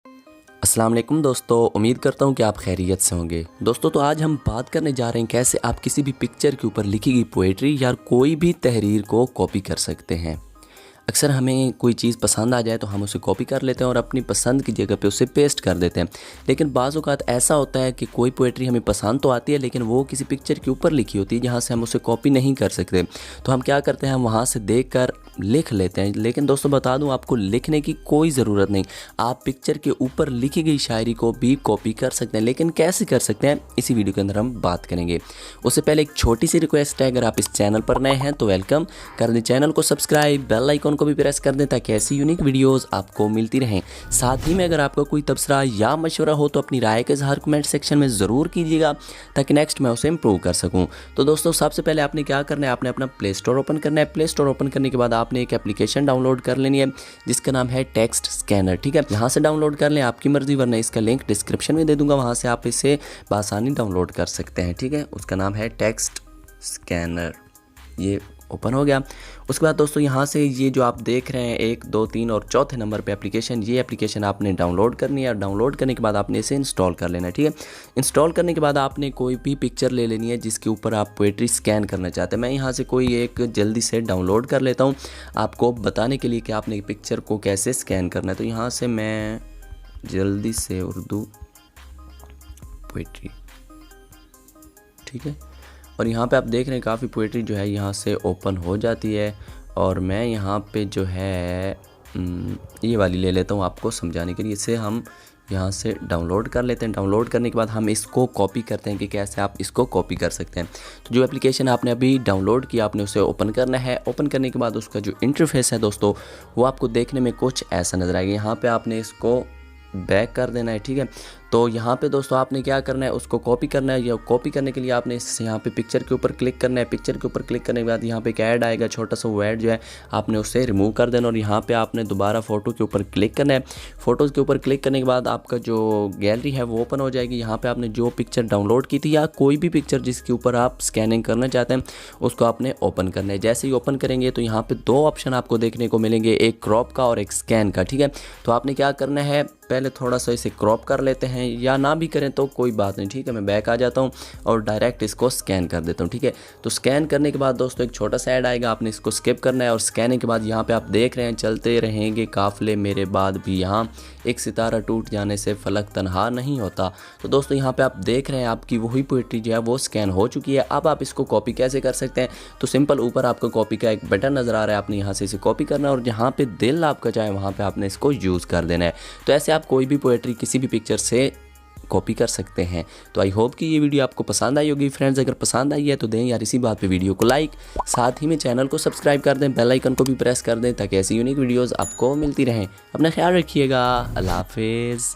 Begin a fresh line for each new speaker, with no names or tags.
अस्सलाम वालेकुम दोस्तों, उम्मीद करता हूँ कि आप खैरियत से होंगे। दोस्तों तो आज हम बात करने जा रहे हैं कैसे आप किसी भी पिक्चर के ऊपर लिखी गई पोएट्री या कोई भी तहरीर को कॉपी कर सकते हैं। अक्सर हमें कोई चीज़ पसंद आ जाए तो हम उसे कॉपी कर लेते हैं और अपनी पसंद की जगह पे उसे पेस्ट कर देते हैं। लेकिन बाज़ औक़ात ऐसा होता है कि कोई पोएट्री हमें पसंद तो आती है लेकिन वो किसी पिक्चर के ऊपर लिखी होती है जहाँ से हम उसे कॉपी नहीं कर सकते। तो हम क्या करते हैं, हम वहाँ से देख कर लिख लेते हैं। लेकिन दोस्तों बता दूं, आपको लिखने की कोई ज़रूरत नहीं। आप पिक्चर के ऊपर लिखी गई शायरी को भी कॉपी कर सकते हैं, लेकिन कैसे कर सकते हैं इसी वीडियो के अंदर हम बात करेंगे। उससे पहले एक छोटी सी रिक्वेस्ट है, अगर आप इस चैनल पर नए हैं तो वेलकम कर दें, चैनल को सब्सक्राइब, बेल आइकॉन को भी प्रेस कर दें ताकि ऐसी यूनिक वीडियोज़ आपको मिलती रहें। साथ ही में अगर आपका कोई तबसरा या मशवरा हो तो अपनी राय का इज़हार कमेंट सेक्शन में ज़रूर कीजिएगा ताकि नेक्स्ट मैं उसे इम्प्रूव कर सकूँ। तो दोस्तों सबसे पहले आपने क्या करना है, आपने अपना प्ले स्टोर ओपन करना है। प्ले स्टोर ओपन करने के बाद आपने एक एप्लीकेशन डाउनलोड कर लेनी है जिसका नाम है टेक्स्ट स्कैनर। ठीक है, यहाँ से डाउनलोड कर लें, आपकी मर्जी, वरना इसका लिंक डिस्क्रिप्शन में दे दूंगा, वहाँ से आप इसे बआसानी डाउनलोड कर सकते हैं। ठीक है, उसका नाम है टेक्स्ट स्कैनर। ये ओपन हो गया। उसके बाद दोस्तों यहाँ से ये जो आप देख रहे हैं 1, 2, 3 और चौथे नंबर पे एप्लीकेशन, ये एप्लीकेशन आपने डाउनलोड करनी है और डाउनलोड करने के बाद आपने इसे इंस्टॉल कर लेना है। ठीक है, इंस्टॉल करने के बाद आपने कोई भी पिक्चर ले लेनी है जिसके ऊपर आप पोएट्री स्कैन करना चाहते हैं। मैं यहाँ से कोई एक जल्दी से डाउनलोड कर लेता हूँ आपको बताने के लिए कि आपने पिक्चर को कैसे स्कैन करना है। तो यहाँ से मैं जल्दी से उर्दू पोएट्री, ठीक है, और यहाँ पे आप देख रहे हैं काफ़ी पोएट्री जो है यहाँ से ओपन हो जाती है। और मैं यहाँ पे जो है ये वाली ले लेता हूँ आपको समझाने के लिए। इसे हम यहाँ से डाउनलोड कर लेते हैं। डाउनलोड करने के बाद हम इसको कॉपी करते हैं कि कैसे आप इसको कॉपी कर सकते हैं। तो जो एप्लीकेशन आपने अभी डाउनलोड किया आपने उसे ओपन करना है। ओपन करने के बाद उसका जो इंटरफेस है दोस्तों वो आपको देखने में कुछ ऐसा नज़र आएगा। यहाँ पर आपने इसको बैक कर देना है। ठीक है, तो यहाँ पे दोस्तों आपने क्या करना है, उसको कॉपी करना है। या कॉपी करने के लिए आपने यहाँ पे पिक्चर के ऊपर क्लिक करना है। पिक्चर के ऊपर क्लिक करने के बाद यहाँ पे एक ऐड आएगा, छोटा सा वो ऐड जो है आपने उसे रिमूव कर देना। और यहाँ पे आपने दोबारा फ़ोटो के ऊपर क्लिक करना है। फ़ोटोज़ के ऊपर क्लिक करने के बाद आपका जो गैलरी है वो ओपन हो जाएगी। यहाँ पर आपने जो पिक्चर डाउनलोड की थी या कोई भी पिक्चर जिसके ऊपर आप स्कैनिंग करना चाहते हैं उसको आपने ओपन करना है। जैसे ही ओपन करेंगे तो यहाँ पर 2 ऑप्शन आपको देखने को मिलेंगे, एक क्रॉप का और एक स्कैन का। ठीक है, तो आपने क्या करना है, पहले थोड़ा सा इसे क्रॉप कर लेते हैं, या ना भी करें तो कोई बात नहीं। ठीक है, मैं बैक आ जाता हूँ और डायरेक्ट इसको स्कैन कर देता हूँ। ठीक है, तो स्कैन करने के बाद दोस्तों एक छोटा सा ऐड आएगा, आपने इसको स्किप करना है। और स्कैनिंग के बाद यहाँ पे आप देख रहे हैं चलते रहेंगे काफ़िले मेरे बाद भी यहाँ, एक सितारा टूट जाने से फलक तन्हा नहीं होता। तो दोस्तों यहाँ पे आप देख रहे हैं आपकी वही पोएट्री जो है वो स्कैन हो चुकी है। अब आप इसको कॉपी कैसे कर सकते हैं, तो सिंपल ऊपर आपको कॉपी का एक बटन नज़र आ रहा है, आपने यहाँ से इसे कॉपी करना है और जहाँ पे दिल आपका चाहे वहाँ पे आपने इसको यूज़ कर देना है। तो ऐसे आप कोई भी पोएट्री किसी भी पिक्चर से कॉपी कर सकते हैं। तो आई होप कि ये वीडियो आपको पसंद आई होगी फ्रेंड्स। अगर पसंद आई है तो दें यार इसी बात पे वीडियो को लाइक, साथ ही में चैनल को सब्सक्राइब कर दें, बेल आइकन को भी प्रेस कर दें ताकि ऐसी यूनिक वीडियोस आपको मिलती रहें। अपना ख्याल रखिएगा, अल्लाह हाफिज़।